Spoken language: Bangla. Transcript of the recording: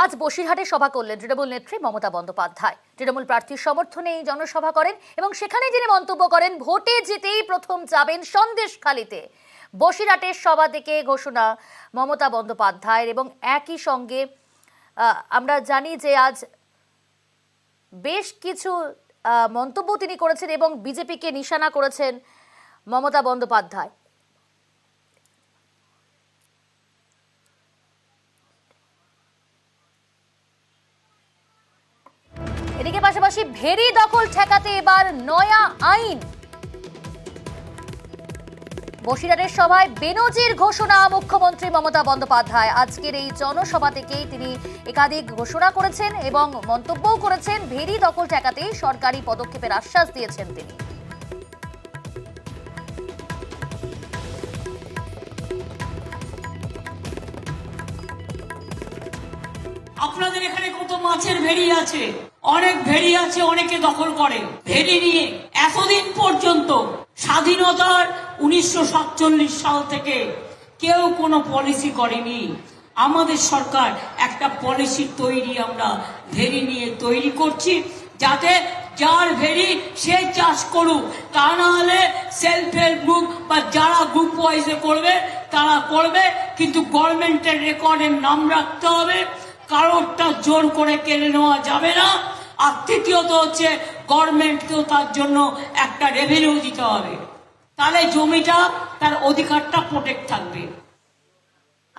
আজ বসিরহাটে সভা করলেন তৃণমূল নেত্রী মমতা বন্দ্যোপাধ্যায়। তৃণমূল প্রার্থীর সমর্থনে এই জনসভা করেন এবং সেখানে তিনি মন্তব্য করেন, ভোটে জিতেই প্রথম যাবেন সন্দেশখালিতে। বসিরহাটের সভা থেকে ঘোষণা মমতা বন্দ্যোপাধ্যায়ের। এবং একই সঙ্গে আমরা জানি যে আজ বেশ কিছু মন্তব্য তিনি করেছেন এবং বিজেপিকে নিশানা করেছেন মমতা বন্দ্যোপাধ্যায়। এদিকে পাশাপাশি ভেরি দখল ঠেকাতে এবার নয়া আইন। বসিরহাটের সভায় বেনজির ঘোষণা মুখ্যমন্ত্রী মমতা বন্দ্যোপাধ্যায়। আজকের এই জনসভা থেকেই তিনি একাধিক ঘোষণা করেছেন এবং মন্তব্যও করেছেন। ভেরি দখল ঠেকাতে সরকারি পদক্ষেপের আশ্বাস দিয়েছেন তিনি। আপনাদের এখানে কত মাছের ভেড়ি আছে, অনেক ভেড়ি আছে, অনেকে দখল করে ভেড়ি নিয়ে। এতদিন পর্যন্ত স্বাধীনতার 1947 সাল থেকে কেউ কোনো পলিসি করেনি। আমাদের সরকার একটা পলিসি তৈরি আমরা ভেড়ি নিয়ে তৈরি করছি, যাতে যার ভেড়ি সে চাষ করুক, তা না হলে সেলফ হেল্প গ্রুপ বা যারা গ্রুপ ওয়াইজে করবে তারা করবে, কিন্তু গভর্নমেন্টের রেকর্ডের নাম রাখতে হবে, কারোরটা জোর করে কেড়ে নেওয়া যাবে না। আর তৃতীয়ত হচ্ছে গভর্নমেন্টকেও তার জন্য একটা রেভিনিউ দিতে হবে, তাহলে জমিটা তার অধিকারটা প্রোটেক্ট থাকবে।